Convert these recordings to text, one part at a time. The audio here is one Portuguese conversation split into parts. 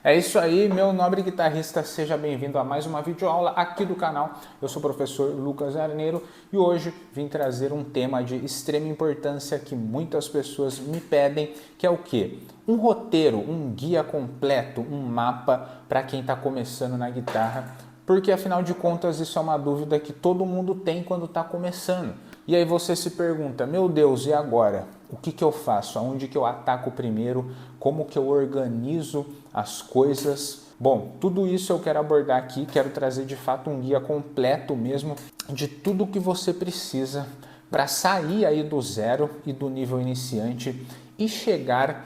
É isso aí, meu nobre guitarrista, seja bem-vindo a mais uma videoaula aqui do canal. Eu sou o professor Lucas Arneiro e hoje vim trazer um tema de extrema importância que muitas pessoas me pedem, que é o quê? Um roteiro, um guia completo, um mapa para quem está começando na guitarra, porque afinal de contas isso é uma dúvida que todo mundo tem quando está começando. E aí você se pergunta, meu Deus, e agora? O que eu faço? Aonde que eu ataco primeiro? Como que eu organizo as coisas? Bom, tudo isso eu quero abordar aqui, quero trazer de fato um guia completo mesmo de tudo que você precisa para sair aí do zero e do nível iniciante e chegar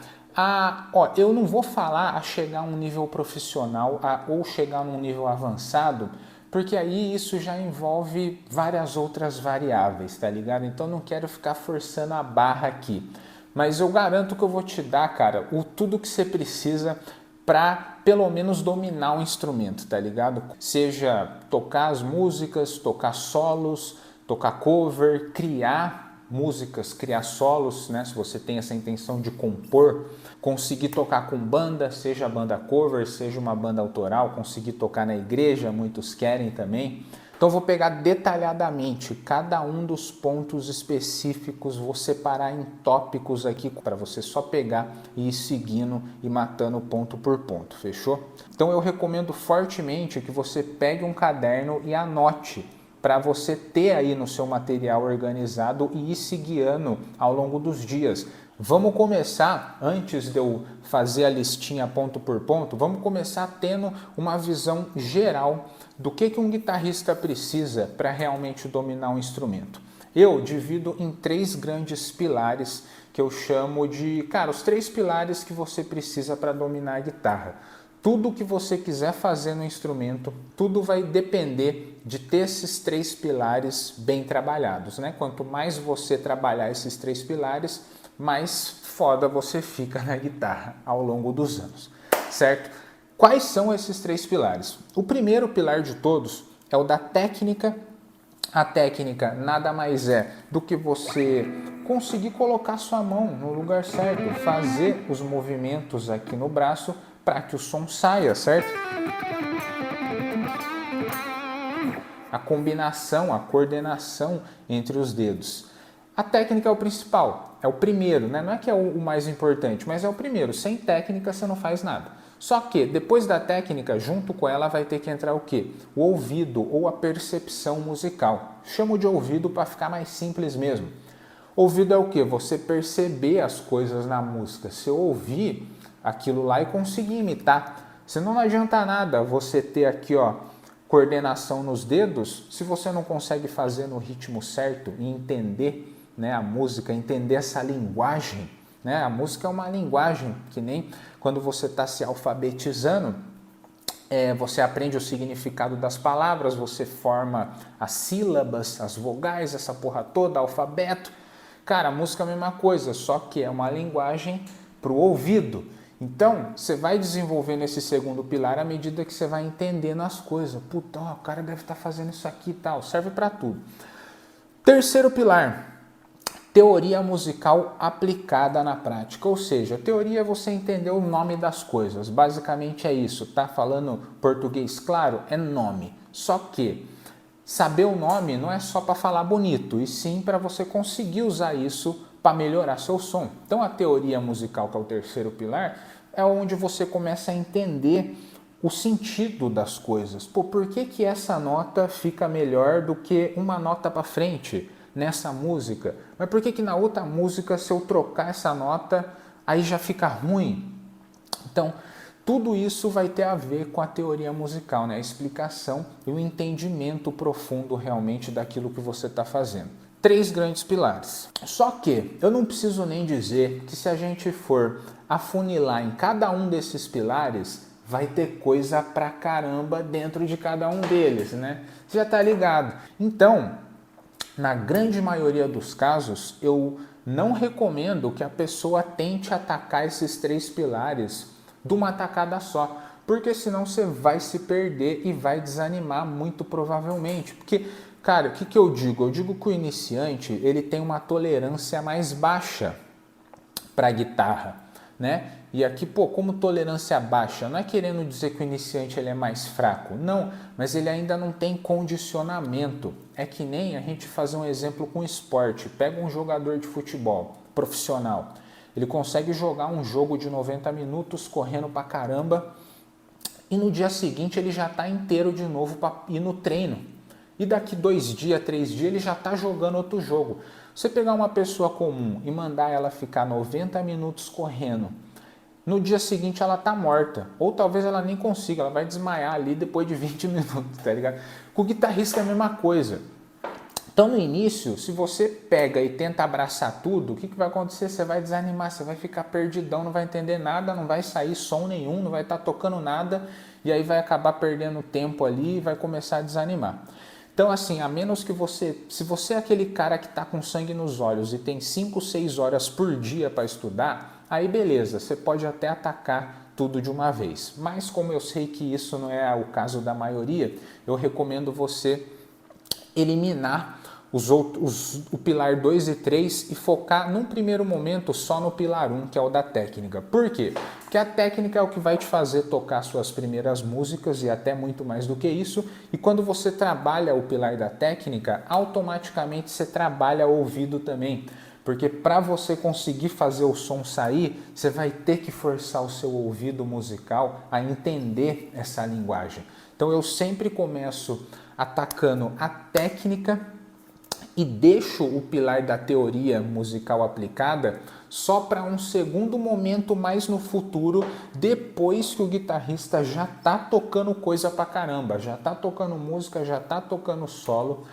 eu não vou falar a chegar a um nível profissional ou chegar num nível avançado, porque aí isso já envolve várias outras variáveis, tá ligado? Então não quero ficar forçando a barra aqui. Mas eu garanto que eu vou te dar, cara, tudo que você precisa para pelo menos dominar o instrumento, tá ligado? Seja tocar as músicas, tocar solos, tocar cover, criar músicas, criar solos, né? Se você tem essa intenção de compor, conseguir tocar com banda, seja banda cover, seja uma banda autoral, conseguir tocar na igreja, muitos querem também. Então vou pegar detalhadamente cada um dos pontos específicos, vou separar em tópicos aqui para você só pegar e ir seguindo e matando ponto por ponto, fechou? Então eu recomendo fortemente que você pegue um caderno e anote para você ter aí no seu material organizado e ir se guiando ao longo dos dias. Vamos começar, antes de eu fazer a listinha ponto por ponto, vamos começar tendo uma visão geral do que um guitarrista precisa para realmente dominar um instrumento. Eu divido em três grandes pilares que eu chamo de, cara, os três pilares que você precisa para dominar a guitarra. Tudo que você quiser fazer no instrumento, tudo vai depender de ter esses três pilares bem trabalhados, né? Quanto mais você trabalhar esses três pilares, mais foda você fica na guitarra ao longo dos anos, certo? Quais são esses três pilares? O primeiro pilar de todos é o da técnica. A técnica nada mais é do que você conseguir colocar sua mão no lugar certo, fazer os movimentos aqui no braço para que o som saia, certo? A combinação, a coordenação entre os dedos. A técnica é o principal, é o primeiro, né? Não é que é o mais importante, mas é o primeiro. Sem técnica você não faz nada. Só que depois da técnica, junto com ela vai ter que entrar o quê? O ouvido ou a percepção musical. Chamo de ouvido para ficar mais simples mesmo. Ouvido é o quê? Você perceber as coisas na música. Se eu ouvir aquilo lá e conseguir imitar. Senão não adianta nada você ter aqui, ó, coordenação nos dedos, se você não consegue fazer no ritmo certo e entender, né, a música, entender essa linguagem, né? A música é uma linguagem, que nem quando você está se alfabetizando, você aprende o significado das palavras, você forma as sílabas, as vogais, essa porra toda, alfabeto. Cara, a música é a mesma coisa, só que é uma linguagem para o ouvido. Então, você vai desenvolvendo esse segundo pilar à medida que você vai entendendo as coisas. Puta, ó, o cara deve estar fazendo isso aqui e tal. Serve para tudo. Terceiro pilar, teoria musical aplicada na prática. Ou seja, teoria é você entender o nome das coisas. Basicamente é isso. Tá falando português claro? É nome. Só que saber o nome não é só para falar bonito, e sim para você conseguir usar isso para melhorar seu som. Então a teoria musical, que é o terceiro pilar, é onde você começa a entender o sentido das coisas. Pô, por que essa nota fica melhor do que uma nota para frente nessa música? Mas por que na outra música, se eu trocar essa nota, aí já fica ruim? Então, tudo isso vai ter a ver com a teoria musical, né? A explicação e o entendimento profundo realmente daquilo que você está fazendo. Três grandes pilares. Só que eu não preciso nem dizer que se a gente for afunilar em cada um desses pilares, vai ter coisa pra caramba dentro de cada um deles, né? Você já tá ligado. Então, na grande maioria dos casos, eu não recomendo que a pessoa tente atacar esses três pilares de uma tacada só, porque senão você vai se perder e vai desanimar muito provavelmente. Porque, cara, o que eu digo? Eu digo que o iniciante ele tem uma tolerância mais baixa para a guitarra. né? E aqui, pô, como tolerância baixa, não é querendo dizer que o iniciante ele é mais fraco, não, mas ele ainda não tem condicionamento. É que nem a gente fazer um exemplo com esporte. Pega um jogador de futebol profissional, ele consegue jogar um jogo de 90 minutos correndo pra caramba e no dia seguinte ele já está inteiro de novo para ir no treino. E daqui 2 dias, 3 dias ele já está jogando outro jogo. Você pegar uma pessoa comum e mandar ela ficar 90 minutos correndo, no dia seguinte ela tá morta. Ou talvez ela nem consiga, ela vai desmaiar ali depois de 20 minutos, tá ligado? Com o guitarrista é a mesma coisa. Então no início, se você pega e tenta abraçar tudo, o que vai acontecer? Você vai desanimar, você vai ficar perdidão, não vai entender nada, não vai sair som nenhum, não vai estar tocando nada, e aí vai acabar perdendo tempo ali e vai começar a desanimar. Então assim, a menos que se você é aquele cara que está com sangue nos olhos e tem 5, 6 horas por dia para estudar, aí beleza, você pode até atacar tudo de uma vez. Mas como eu sei que isso não é o caso da maioria, eu recomendo você eliminar o pilar 2 e 3 e focar num primeiro momento só no pilar 1, que é o da técnica. Por quê? Porque a técnica é o que vai te fazer tocar suas primeiras músicas e até muito mais do que isso. E quando você trabalha o pilar da técnica, automaticamente você trabalha o ouvido também. Porque para você conseguir fazer o som sair, você vai ter que forçar o seu ouvido musical a entender essa linguagem. Então eu sempre começo atacando a técnica e deixo o pilar da teoria musical aplicada só para um segundo momento mais no futuro, depois que o guitarrista já tá tocando coisa pra caramba, já tá tocando música, já tá tocando solo,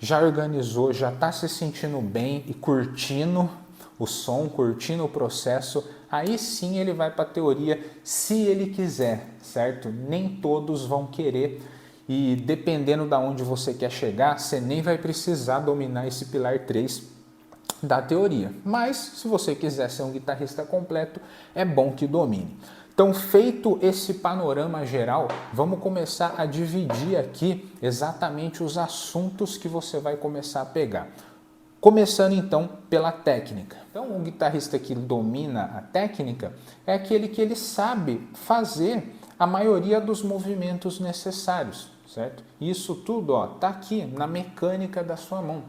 já organizou, já tá se sentindo bem e curtindo o som, curtindo o processo, aí sim ele vai para a teoria se ele quiser, certo? Nem todos vão querer. E dependendo de onde você quer chegar, você nem vai precisar dominar esse pilar 3 da teoria. Mas, se você quiser ser um guitarrista completo, é bom que domine. Então, feito esse panorama geral, vamos começar a dividir aqui exatamente os assuntos que você vai começar a pegar. Começando então pela técnica. Então, o guitarrista que domina a técnica é aquele que ele sabe fazer a maioria dos movimentos necessários, certo? Isso tudo está aqui na mecânica da sua mão.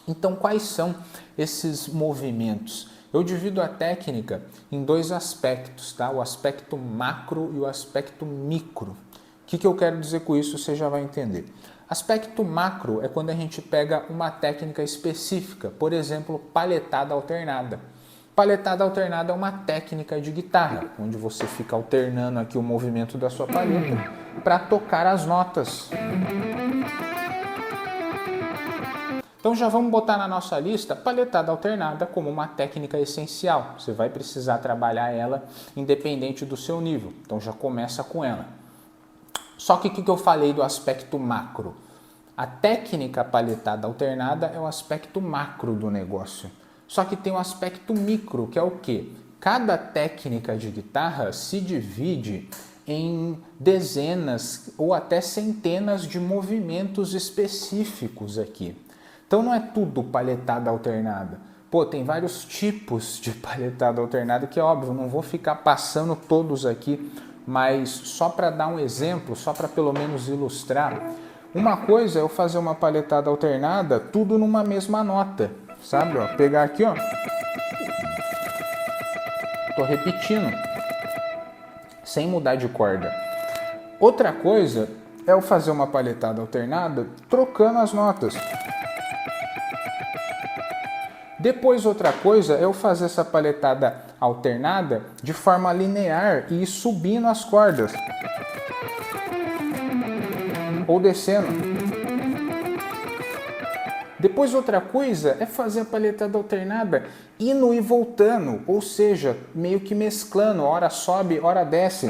Então, quais são esses movimentos? Eu divido a técnica em 2 aspectos, tá? O aspecto macro e o aspecto micro. O que eu quero dizer com isso, você já vai entender. Aspecto macro é quando a gente pega uma técnica específica, por exemplo, palhetada alternada. Palhetada alternada é uma técnica de guitarra, onde você fica alternando aqui o movimento da sua palheta para tocar as notas. Então já vamos botar na nossa lista palhetada alternada como uma técnica essencial. Você vai precisar trabalhar ela independente do seu nível, então já começa com ela. Só que o que eu falei do aspecto macro? A técnica palhetada alternada é o aspecto macro do negócio. Só que tem um aspecto micro, que é o quê? Cada técnica de guitarra se divide em dezenas ou até centenas de movimentos específicos aqui. Então não é tudo palhetada alternada. Pô, tem vários tipos de palhetada alternada que é óbvio, não vou ficar passando todos aqui, mas só para dar um exemplo, só para pelo menos ilustrar, uma coisa é eu fazer uma palhetada alternada tudo numa mesma nota. Sabe, ó, pegar aqui, ó, tô repetindo, sem mudar de corda. Outra coisa é eu fazer uma palhetada alternada trocando as notas. Depois outra coisa é eu fazer essa palhetada alternada de forma linear e ir subindo as cordas. Ou descendo. Depois outra coisa é fazer a palhetada alternada indo e voltando, ou seja, meio que mesclando, hora sobe, hora desce.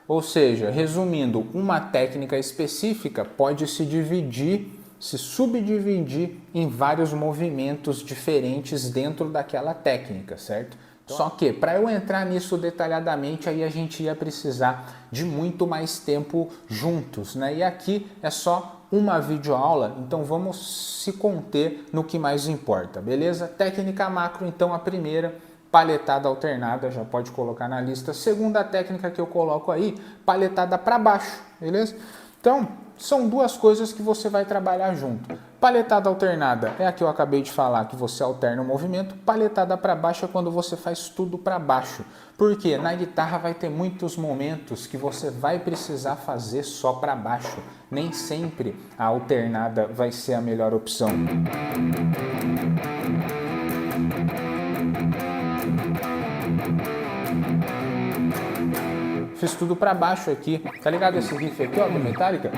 Ou seja, resumindo, uma técnica específica pode se subdividir em vários movimentos diferentes dentro daquela técnica, certo? Só que, para eu entrar nisso detalhadamente, aí a gente ia precisar de muito mais tempo juntos, né? E aqui é só uma videoaula, então vamos se conter no que mais importa, beleza? Técnica macro, então a primeira, palhetada alternada, já pode colocar na lista. Segunda técnica que eu coloco aí, palhetada para baixo, beleza? Então, são duas coisas que você vai trabalhar junto. Palhetada alternada é a que eu acabei de falar, que você alterna o movimento. Palhetada para baixo é quando você faz tudo para baixo. Porque na guitarra vai ter muitos momentos que você vai precisar fazer só para baixo. Nem sempre a alternada vai ser a melhor opção. Fiz tudo para baixo aqui. Tá ligado esse riff aqui, ó, do Metallica?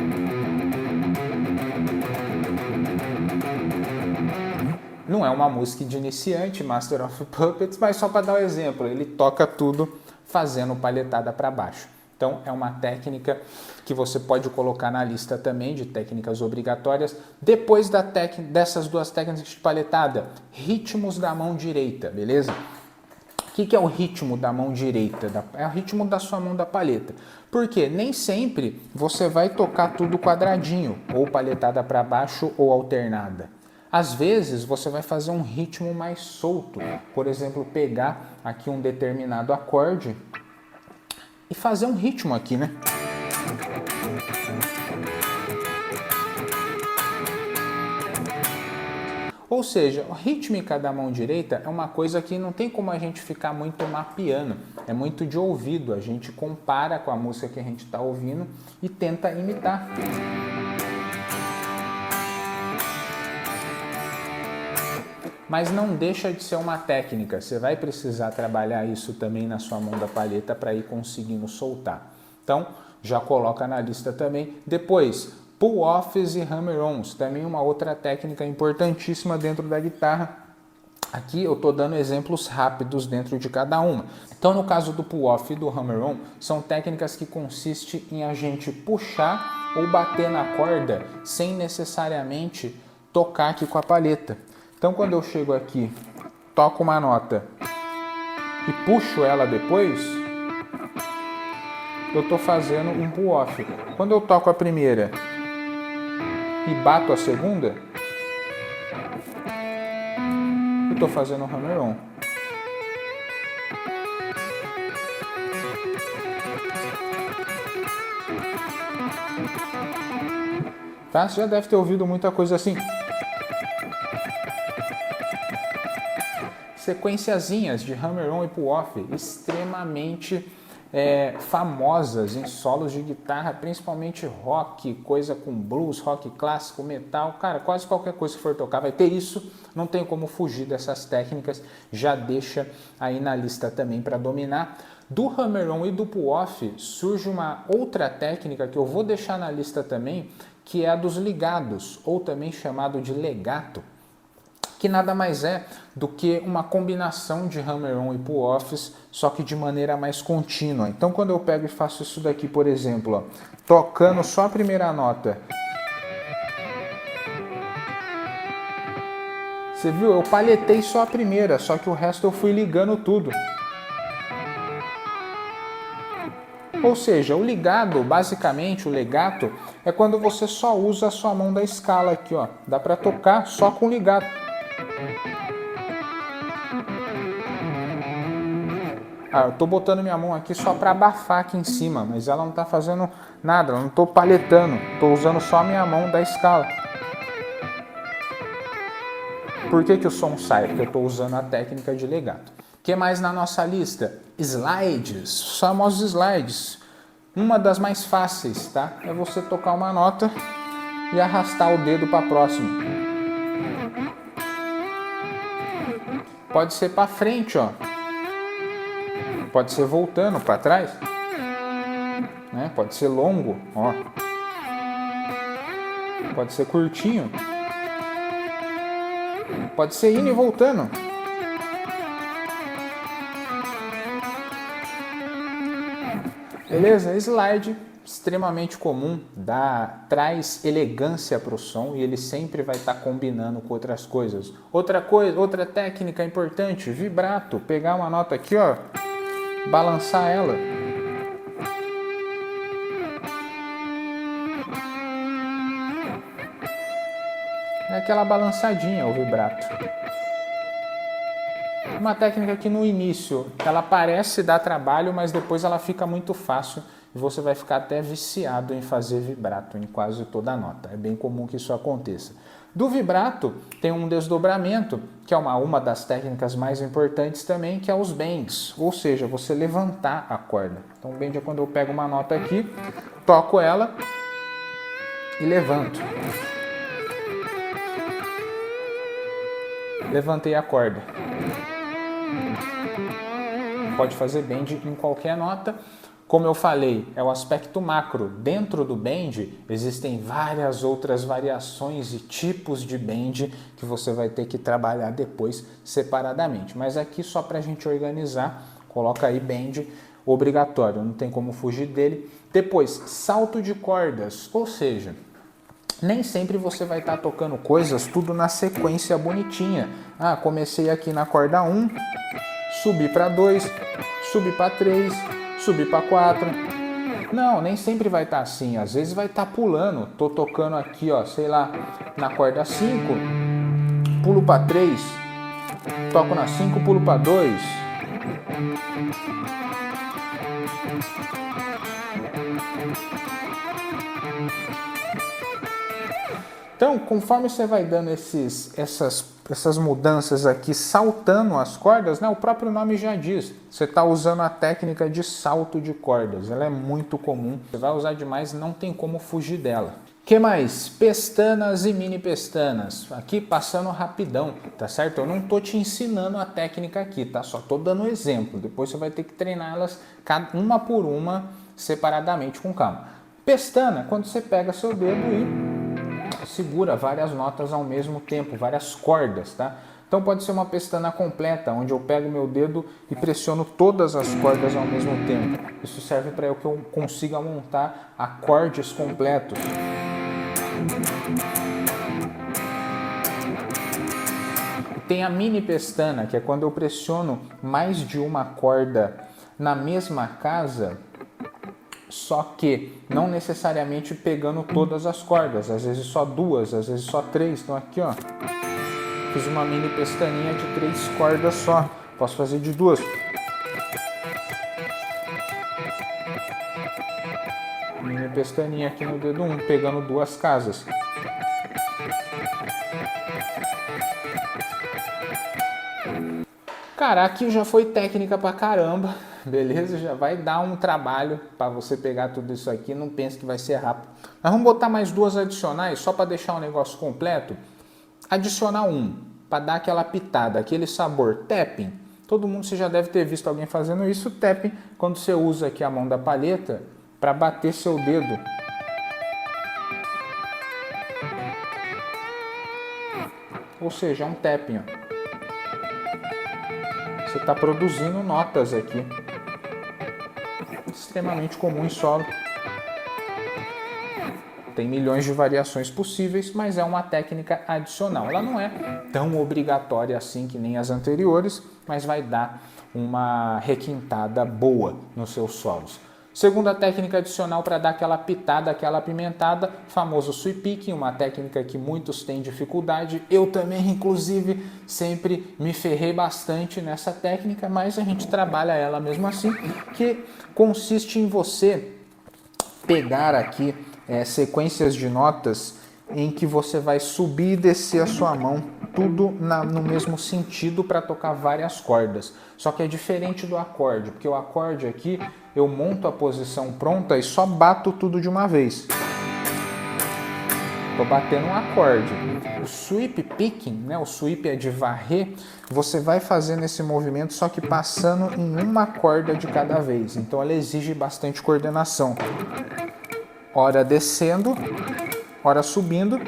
Não é uma música de iniciante, Master of Puppets, mas só para dar um exemplo, ele toca tudo fazendo palhetada para baixo. Então é uma técnica que você pode colocar na lista também de técnicas obrigatórias. Depois dessas duas técnicas de palhetada, ritmos da mão direita, beleza? O que é o ritmo da mão direita? É o ritmo da sua mão da palheta. Porque nem sempre você vai tocar tudo quadradinho, ou palhetada para baixo ou alternada. Às vezes você vai fazer um ritmo mais solto. Por exemplo, pegar aqui um determinado acorde e fazer um ritmo aqui, né? Ou seja, a rítmica da mão direita é uma coisa que não tem como a gente ficar muito mapeando, é muito de ouvido, a gente compara com a música que a gente está ouvindo e tenta imitar. Mas não deixa de ser uma técnica, você vai precisar trabalhar isso também na sua mão da palheta para ir conseguindo soltar. Então, já coloca na lista também. Depois, pull-offs e hammer-ons, também uma outra técnica importantíssima dentro da guitarra. Aqui eu estou dando exemplos rápidos dentro de cada uma. Então, no caso do pull-off e do hammer-on, são técnicas que consistem em a gente puxar ou bater na corda sem necessariamente tocar aqui com a palheta. Então, quando eu chego aqui, toco uma nota e puxo ela depois, eu estou fazendo um pull-off. Quando eu toco a primeira e bato a segunda, eu estou fazendo um hammer-on. Tá? Você já deve ter ouvido muita coisa assim. Sequenciazinhas de hammer-on e pull-off extremamente famosas em solos de guitarra, principalmente rock, coisa com blues, rock clássico, metal, cara, quase qualquer coisa que for tocar vai ter isso, não tem como fugir dessas técnicas, já deixa aí na lista também para dominar. Do hammer-on e do pull-off surge uma outra técnica que eu vou deixar na lista também, que é a dos ligados, ou também chamado de legato, que nada mais é do que uma combinação de hammer-on e pull-offs, só que de maneira mais contínua. Então, quando eu pego e faço isso daqui, por exemplo, ó, tocando só a primeira nota, você viu? Eu palhetei só a primeira, só que o resto eu fui ligando tudo. Ou seja, o ligado, basicamente, o legato, é quando você só usa a sua mão da escala aqui, ó. Dá para tocar só com ligado. Eu tô botando minha mão aqui só para abafar aqui em cima, mas ela não tá fazendo nada, eu não tô palhetando, tô usando só a minha mão da escala. Por que o som sai? Porque eu tô usando a técnica de legato. O que mais na nossa lista? Slides, os famosos slides. Uma das mais fáceis, tá? É você tocar uma nota e arrastar o dedo para a próxima. Pode ser para frente, ó. Pode ser voltando para trás, né? Pode ser longo, ó. Pode ser curtinho. Pode ser indo e voltando. Beleza? Slide, extremamente comum, traz elegância para o som e ele sempre vai estar combinando com outras coisas. Outra técnica importante, vibrato. Pegar uma nota aqui, ó, balançar ela. É aquela balançadinha o vibrato. Uma técnica que no início ela parece dar trabalho, mas depois ela fica muito fácil e você vai ficar até viciado em fazer vibrato em quase toda nota. É bem comum que isso aconteça. Do vibrato tem um desdobramento, que é uma das técnicas mais importantes também, que é os bends, ou seja, você levantar a corda. Então bend é quando eu pego uma nota aqui, toco ela e levanto. Levantei a corda. Pode fazer bend em qualquer nota. Como eu falei, é o aspecto macro. Dentro do bend existem várias outras variações e tipos de bend que você vai ter que trabalhar depois separadamente. Mas aqui só para a gente organizar, coloca aí bend obrigatório, não tem como fugir dele. Depois, salto de cordas, ou seja, nem sempre você vai estar tocando coisas tudo na sequência bonitinha. Ah, comecei aqui na corda 1, subi para 2, subi para 3, subi para 4. Não, nem sempre vai estar assim. Às vezes vai estar pulando. Tô tocando aqui, ó, sei lá, na corda 5, pulo para 3, toco na 5, pulo para 2. Então, conforme você vai dando essas mudanças aqui, saltando as cordas, né, o próprio nome já diz, você está usando a técnica de salto de cordas, ela é muito comum, você vai usar demais, não tem como fugir dela. O que mais? Pestanas e mini pestanas, aqui passando rapidão, tá certo? Eu não tô te ensinando a técnica aqui, tá? Só tô dando exemplo, depois você vai ter que treinar elas uma por uma, separadamente, com calma. Pestana, quando você pega seu dedo e segura várias notas ao mesmo tempo, várias cordas, tá? Então pode ser uma pestana completa, onde eu pego meu dedo e pressiono todas as cordas ao mesmo tempo. Isso serve para que eu consiga montar acordes completos. Tem a mini pestana, que é quando eu pressiono mais de uma corda na mesma casa, só que não necessariamente pegando todas as cordas, às vezes só duas, às vezes só três. Então aqui, ó, fiz uma mini pestaninha de 3 cordas só, posso fazer de 2. Mini pestaninha aqui no dedo 1, pegando 2 casas. Cara, aqui já foi técnica pra caramba, beleza? Já vai dar um trabalho para você pegar tudo isso aqui, não pense que vai ser rápido. Nós vamos botar mais 2 adicionais, só para deixar o negócio completo. Adicionar 1, para dar aquela pitada, aquele sabor. Tapping, todo mundo você já deve ter visto alguém fazendo isso. Tapping, quando você usa aqui a mão da palheta para bater seu dedo. Ou seja, é um tapping, ó. Você está produzindo notas aqui. Extremamente comum em solo. Tem milhões de variações possíveis, mas é uma técnica adicional. Ela não é tão obrigatória assim que nem as anteriores, mas vai dar uma requintada boa nos seus solos. Segunda técnica adicional para dar aquela pitada, aquela apimentada, famoso sweep picking, uma técnica que muitos têm dificuldade. Eu também, inclusive, sempre me ferrei bastante nessa técnica, mas a gente trabalha ela mesmo assim, que consiste em você pegar aqui sequências de notas em que você vai subir e descer a sua mão, tudo no mesmo sentido para tocar várias cordas. Só que é diferente do acorde, porque o acorde aqui eu monto a posição pronta e só bato tudo de uma vez. Estou batendo um acorde. O sweep picking, né, o sweep é de varrer, você vai fazendo esse movimento só que passando em uma corda de cada vez. Então ela exige bastante coordenação. Ora descendo, ora subindo,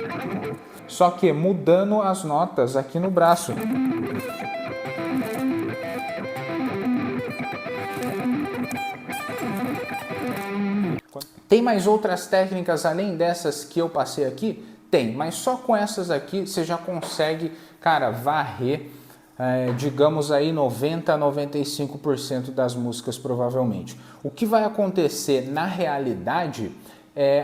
só que mudando as notas aqui no braço. Tem mais outras técnicas além dessas que eu passei aqui? Tem, mas só com essas aqui você já consegue, cara, varrer, digamos aí 90 a 95% das músicas provavelmente. O que vai acontecer na realidade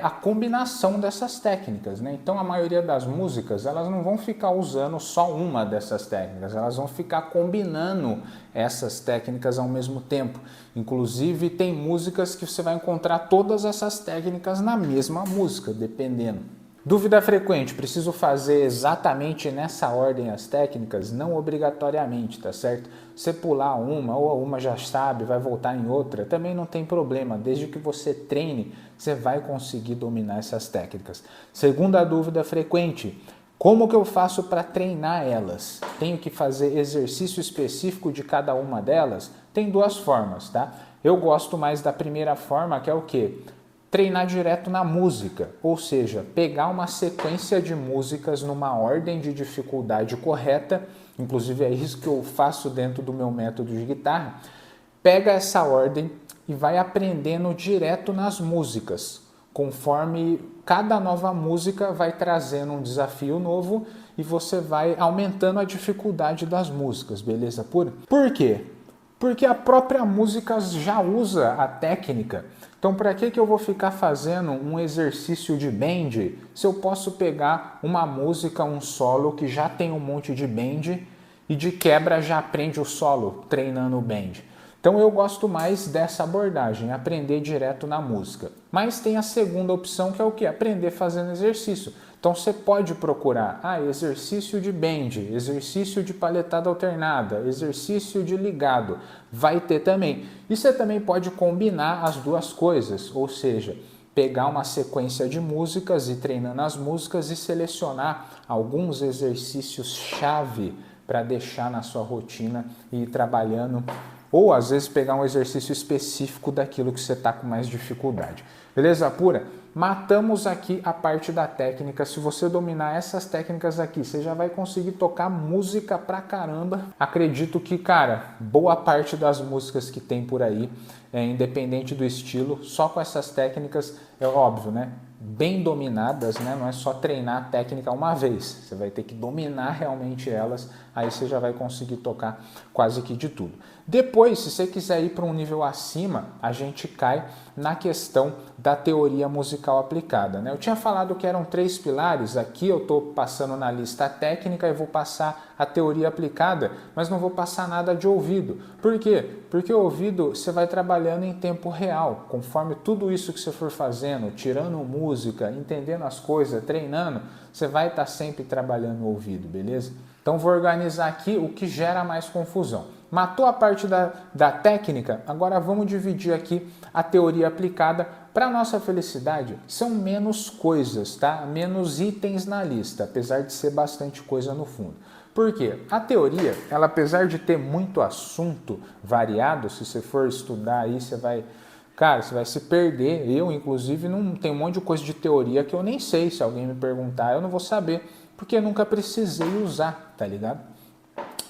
a combinação dessas técnicas, né? Então a maioria das músicas, elas não vão ficar usando só uma dessas técnicas, elas vão ficar combinando essas técnicas ao mesmo tempo. Inclusive tem músicas que você vai encontrar todas essas técnicas na mesma música, dependendo. Dúvida frequente, preciso fazer exatamente nessa ordem as técnicas? Não obrigatoriamente, tá certo? Você pular uma ou uma já sabe, vai voltar em outra, também não tem problema, desde que você treine, você vai conseguir dominar essas técnicas. Segunda dúvida frequente, como que eu faço para treinar elas? Tenho que fazer exercício específico de cada uma delas? Tem duas formas, tá? Eu gosto mais da primeira forma, que é o quê? Treinar direto na música, ou seja, pegar uma sequência de músicas numa ordem de dificuldade correta, inclusive é isso que eu faço dentro do meu método de guitarra, pega essa ordem e vai aprendendo direto nas músicas, conforme cada nova música vai trazendo um desafio novo e você vai aumentando a dificuldade das músicas, beleza pura? Por quê? Porque a própria música já usa a técnica. Então, para que eu vou ficar fazendo um exercício de bend se eu posso pegar uma música, um solo que já tem um monte de bend e de quebra já aprende o solo treinando o bend? Então, eu gosto mais dessa abordagem, aprender direto na música. Mas tem a segunda opção, que é o quê? Aprender fazendo exercício. Então você pode procurar exercício de bend, exercício de paletada alternada, exercício de ligado, vai ter também. E você também pode combinar as duas coisas, ou seja, pegar uma sequência de músicas e treinando as músicas e selecionar alguns exercícios-chave para deixar na sua rotina e ir trabalhando, ou às vezes pegar um exercício específico daquilo que você está com mais dificuldade. Beleza pura? Matamos aqui a parte da técnica. Se você dominar essas técnicas aqui, você já vai conseguir tocar música pra caramba. Acredito que, cara, boa parte das músicas que tem por aí, independente do estilo, só com essas técnicas, é óbvio, né? Bem dominadas, né? Não é só treinar a técnica uma vez, você vai ter que dominar realmente elas, aí você já vai conseguir tocar quase que de tudo. Depois, se você quiser ir para um nível acima, a gente cai na questão da teoria musical aplicada, né? Eu tinha falado que eram 3 pilares, aqui eu estou passando na lista técnica e vou passar a teoria aplicada, mas não vou passar nada de ouvido. Por quê? Porque o ouvido você vai trabalhando em tempo real, conforme tudo isso que você for fazendo, tirando música, entendendo as coisas, treinando, você vai estar sempre trabalhando o ouvido, beleza? Então vou organizar aqui o que gera mais confusão. Matou a parte da técnica, agora vamos dividir aqui a teoria aplicada. Para nossa felicidade, são menos coisas, tá? Menos itens na lista, apesar de ser bastante coisa no fundo. Por quê? A teoria, ela apesar de ter muito assunto variado, se você for estudar aí, você vai se perder. Eu, inclusive, não tenho um monte de coisa de teoria que eu nem sei. Se alguém me perguntar, eu não vou saber, porque eu nunca precisei usar, tá ligado?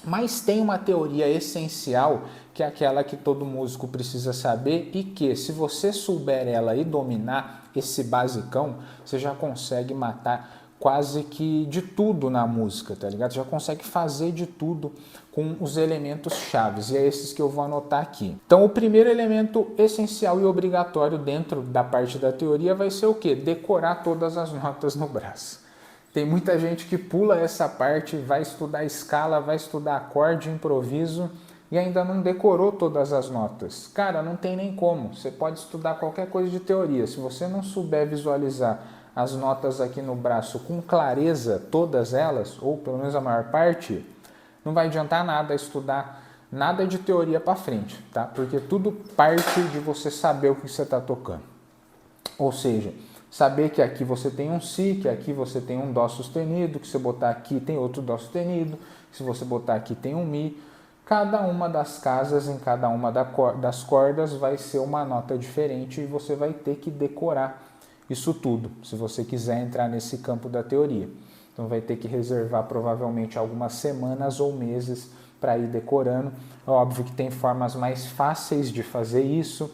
Mas tem uma teoria essencial, que é aquela que todo músico precisa saber e que, se você souber ela e dominar esse basicão, você já consegue matar quase que de tudo na música, tá ligado? Você já consegue fazer de tudo com os elementos chaves, e é esses que eu vou anotar aqui. Então, o primeiro elemento essencial e obrigatório dentro da parte da teoria vai ser o quê? Decorar todas as notas no braço. Tem muita gente que pula essa parte, vai estudar escala, vai estudar acorde, improviso e ainda não decorou todas as notas. Cara, não tem nem como. Você pode estudar qualquer coisa de teoria. Se você não souber visualizar as notas aqui no braço com clareza, todas elas, ou pelo menos a maior parte, não vai adiantar nada estudar nada de teoria para frente, tá? Porque tudo parte de você saber o que você está tocando. Ou seja, saber que aqui você tem um Si, que aqui você tem um Dó sustenido, que se botar aqui tem outro Dó sustenido, se você botar aqui tem um Mi. Cada uma das casas em cada uma das cordas vai ser uma nota diferente e você vai ter que decorar isso tudo, se você quiser entrar nesse campo da teoria. Então vai ter que reservar provavelmente algumas semanas ou meses para ir decorando. É óbvio que tem formas mais fáceis de fazer isso,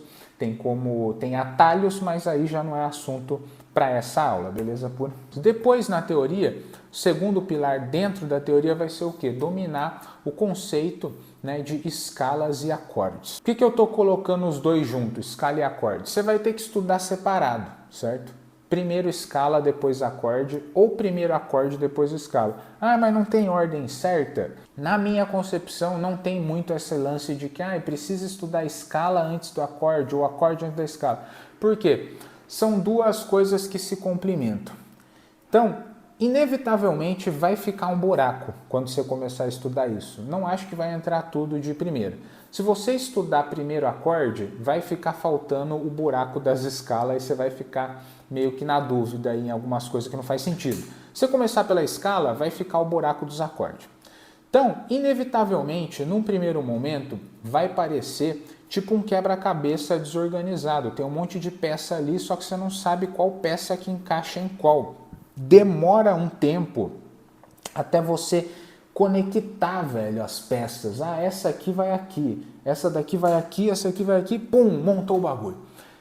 tem atalhos, mas aí já não é assunto para essa aula, beleza pura? Depois, na teoria, o segundo pilar dentro da teoria vai ser o quê? Dominar o conceito, né, de escalas e acordes. Por que eu estou colocando os dois juntos, escala e acorde? Você vai ter que estudar separado, certo? Primeiro escala, depois acorde, ou primeiro acorde, depois escala. Ah, mas não tem ordem certa? Na minha concepção, não tem muito esse lance de que precisa estudar escala antes do acorde, ou acorde antes da escala. Por quê? São duas coisas que se complementam. Então, inevitavelmente vai ficar um buraco quando você começar a estudar isso. Não acho que vai entrar tudo de primeira. Se você estudar primeiro acorde, vai ficar faltando o buraco das escalas e você vai ficar meio que na dúvida em algumas coisas que não faz sentido. Se você começar pela escala, vai ficar o buraco dos acordes. Então, inevitavelmente, num primeiro momento, vai parecer tipo um quebra-cabeça desorganizado. Tem um monte de peça ali, só que você não sabe qual peça que encaixa em qual. Demora um tempo até você conectar, velho, as peças. Essa aqui vai aqui, essa daqui vai aqui, essa aqui vai aqui, pum, montou o bagulho.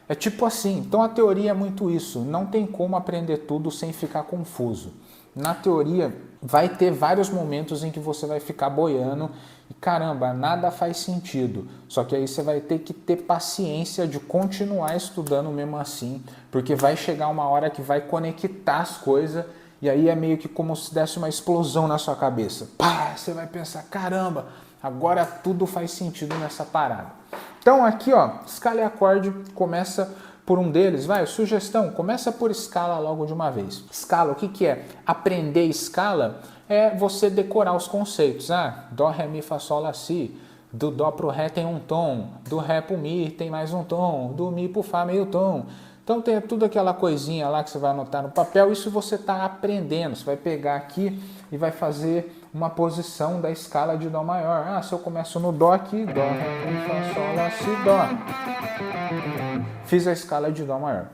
É tipo assim. Então a teoria é muito isso. Não tem como aprender tudo sem ficar confuso. Na teoria, vai ter vários momentos em que você vai ficar boiando e caramba, nada faz sentido. Só que aí você vai ter que ter paciência de continuar estudando mesmo assim, porque vai chegar uma hora que vai conectar as coisas e aí é meio que como se desse uma explosão na sua cabeça. Pá, você vai pensar, caramba, agora tudo faz sentido nessa parada. Então aqui, ó, escala e acorde, começa por um deles, sugestão, começa por escala logo de uma vez. Escala, o que é? Aprender escala é você decorar os conceitos. Dó, ré, mi, fá, sol, lá, si. Do dó pro ré tem um tom, do ré pro mi tem mais um tom, do mi pro fá meio tom. Então tem tudo aquela coisinha lá que você vai anotar no papel, isso você está aprendendo. Você vai pegar aqui e vai fazer uma posição da escala de dó maior. Se eu começo no dó aqui, dó, ré, mi, fá, sol, lá, si, dó. Fiz a escala de dó maior.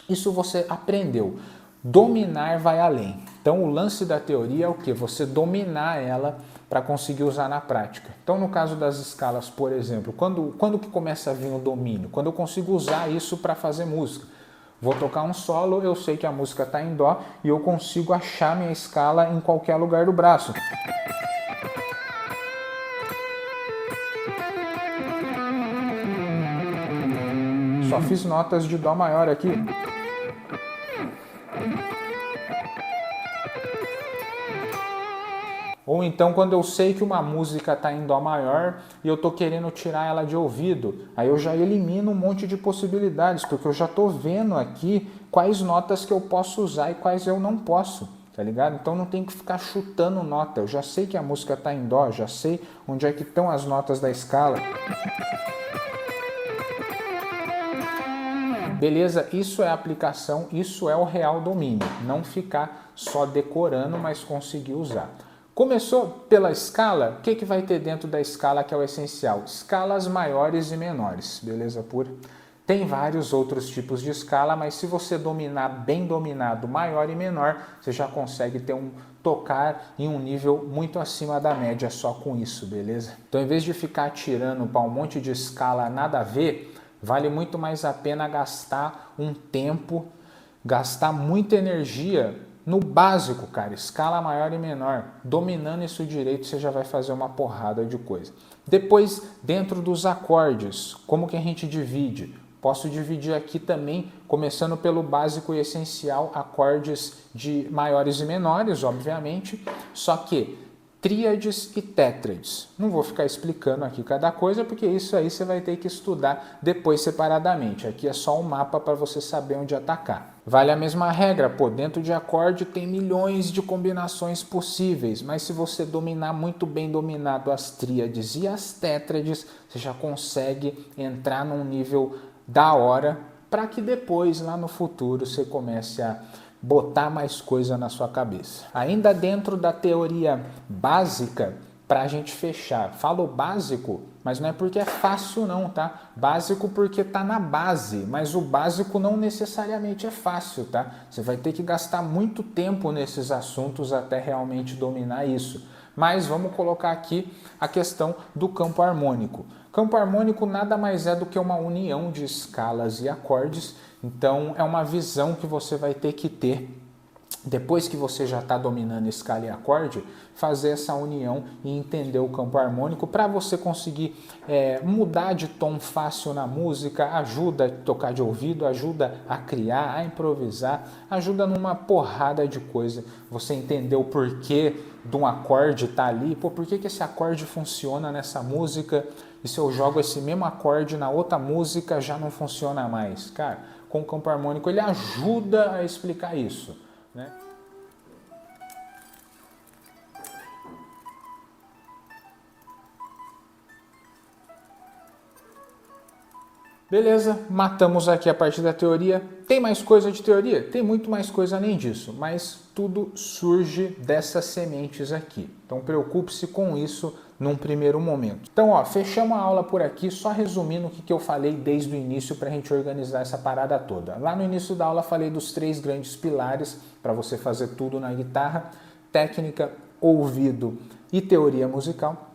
Isso você aprendeu. Dominar vai além. Então o lance da teoria é o quê? Você dominar ela para conseguir usar na prática. Então no caso das escalas, por exemplo, quando que começa a vir o domínio? Quando eu consigo usar isso para fazer música. Vou tocar um solo, eu sei que a música está em dó e eu consigo achar minha escala em qualquer lugar do braço. Só fiz notas de dó maior aqui. Ou então quando eu sei que uma música está em dó maior e eu estou querendo tirar ela de ouvido, aí eu já elimino um monte de possibilidades, porque eu já estou vendo aqui quais notas que eu posso usar e quais eu não posso, tá ligado? Então não tem que ficar chutando nota, eu já sei que a música está em dó, já sei onde é que estão as notas da escala. Beleza? Isso é aplicação, isso é o real domínio, não ficar só decorando, mas conseguir usar. Começou pela escala, o que vai ter dentro da escala que é o essencial? Escalas maiores e menores, beleza pura? Tem vários outros tipos de escala, mas se você dominar bem dominado maior e menor, você já consegue tocar em um nível muito acima da média só com isso, beleza? Então, em vez de ficar tirando para um monte de escala nada a ver, vale muito mais a pena gastar um tempo, gastar muita energia no básico, cara, escala maior e menor. Dominando isso direito, você já vai fazer uma porrada de coisa. Depois, dentro dos acordes, como que a gente divide? Posso dividir aqui também, começando pelo básico e essencial, acordes de maiores e menores, obviamente, só que tríades e tétrades. Não vou ficar explicando aqui cada coisa, porque isso aí você vai ter que estudar depois separadamente. Aqui é só um mapa para você saber onde atacar. Vale a mesma regra, dentro de acorde tem milhões de combinações possíveis, mas se você dominar muito bem dominado as tríades e as tétrades, você já consegue entrar num nível da hora para que depois, lá no futuro, você comece a botar mais coisa na sua cabeça. Ainda dentro da teoria básica, para a gente fechar, falo básico, mas não é porque é fácil não, tá? Básico porque tá na base, mas o básico não necessariamente é fácil, tá? Você vai ter que gastar muito tempo nesses assuntos até realmente dominar isso. Mas vamos colocar aqui a questão do campo harmônico. Campo harmônico nada mais é do que uma união de escalas e acordes, então é uma visão que você vai ter que ter depois que você já está dominando escala e acorde, fazer essa união e entender o campo harmônico para você conseguir mudar de tom fácil na música, ajuda a tocar de ouvido, ajuda a criar, a improvisar, ajuda numa porrada de coisa. Você entender o porquê de um acorde estar ali, por que esse acorde funciona nessa música e se eu jogo esse mesmo acorde na outra música já não funciona mais. Cara, com o campo harmônico ele ajuda a explicar isso, né? Beleza, matamos aqui a parte da teoria. Tem mais coisa de teoria? Tem muito mais coisa além disso, mas tudo surge dessas sementes aqui. Então preocupe-se com isso num primeiro momento. Então, ó, fechamos a aula por aqui, só resumindo o que eu falei desde o início para a gente organizar essa parada toda. Lá no início da aula falei dos 3 grandes pilares para você fazer tudo na guitarra: técnica, ouvido e teoria musical.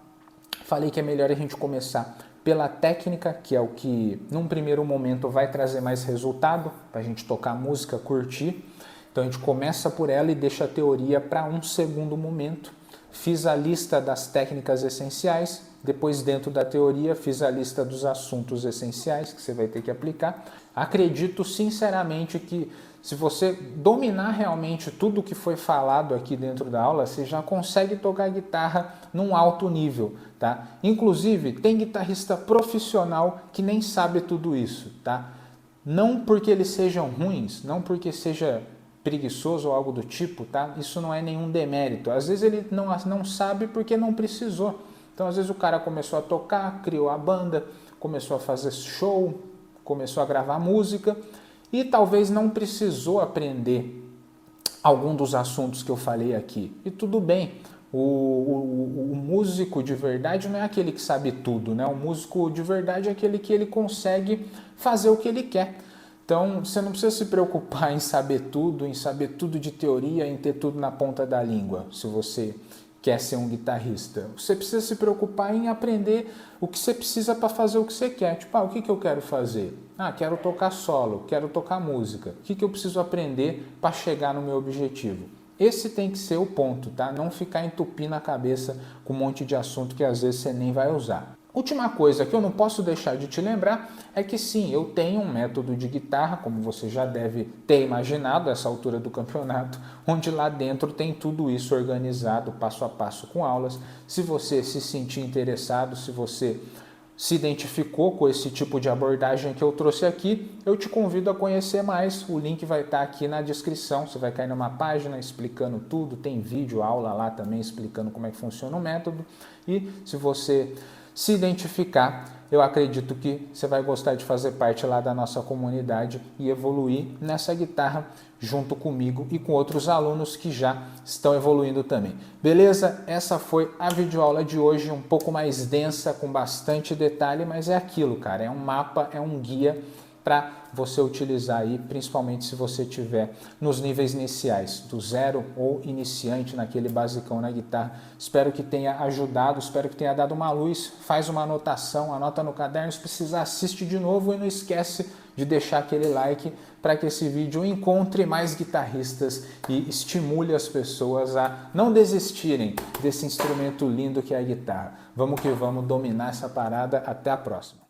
Falei que é melhor a gente começar pela técnica, que é o que num primeiro momento vai trazer mais resultado para a gente tocar música, curtir. Então a gente começa por ela e deixa a teoria para um segundo momento. Fiz a lista das técnicas essenciais, depois dentro da teoria fiz a lista dos assuntos essenciais que você vai ter que aplicar. Acredito sinceramente que se você dominar realmente tudo o que foi falado aqui dentro da aula, você já consegue tocar guitarra num alto nível, tá? Inclusive, tem guitarrista profissional que nem sabe tudo isso, tá? Não porque eles sejam ruins, não porque seja preguiçoso ou algo do tipo, tá? Isso não é nenhum demérito. Às vezes ele não sabe porque não precisou. Então, às vezes o cara começou a tocar, criou a banda, começou a fazer show, começou a gravar música e talvez não precisou aprender algum dos assuntos que eu falei aqui. E tudo bem. O músico de verdade não é aquele que sabe tudo, né? O músico de verdade é aquele que ele consegue fazer o que ele quer. Então, você não precisa se preocupar em saber tudo de teoria, em ter tudo na ponta da língua, se você quer ser um guitarrista. Você precisa se preocupar em aprender o que você precisa para fazer o que você quer. Tipo, o que eu quero fazer? Quero tocar solo, quero tocar música. O que eu preciso aprender para chegar no meu objetivo? Esse tem que ser o ponto, tá? Não ficar entupindo a cabeça com um monte de assunto que às vezes você nem vai usar. Última coisa que eu não posso deixar de te lembrar é que sim, eu tenho um método de guitarra, como você já deve ter imaginado a essa altura do campeonato, onde lá dentro tem tudo isso organizado passo a passo com aulas. Se você se sentir interessado, se você se identificou com esse tipo de abordagem que eu trouxe aqui, eu te convido a conhecer mais. O link vai estar aqui na descrição, você vai cair numa página explicando tudo, tem vídeo, aula lá também explicando como é que funciona o método. E se você se identificar, eu acredito que você vai gostar de fazer parte lá da nossa comunidade e evoluir nessa guitarra junto comigo e com outros alunos que já estão evoluindo também. Beleza? Essa foi a videoaula de hoje, um pouco mais densa, com bastante detalhe, mas é aquilo, cara, é um mapa, é um guia para você utilizar aí, principalmente se você estiver nos níveis iniciais, do zero ou iniciante naquele basicão na guitarra. Espero que tenha ajudado, espero que tenha dado uma luz. Faz uma anotação, anota no caderno, se precisar assiste de novo e não esquece de deixar aquele like para que esse vídeo encontre mais guitarristas e estimule as pessoas a não desistirem desse instrumento lindo que é a guitarra. Vamos que vamos dominar essa parada. Até a próxima.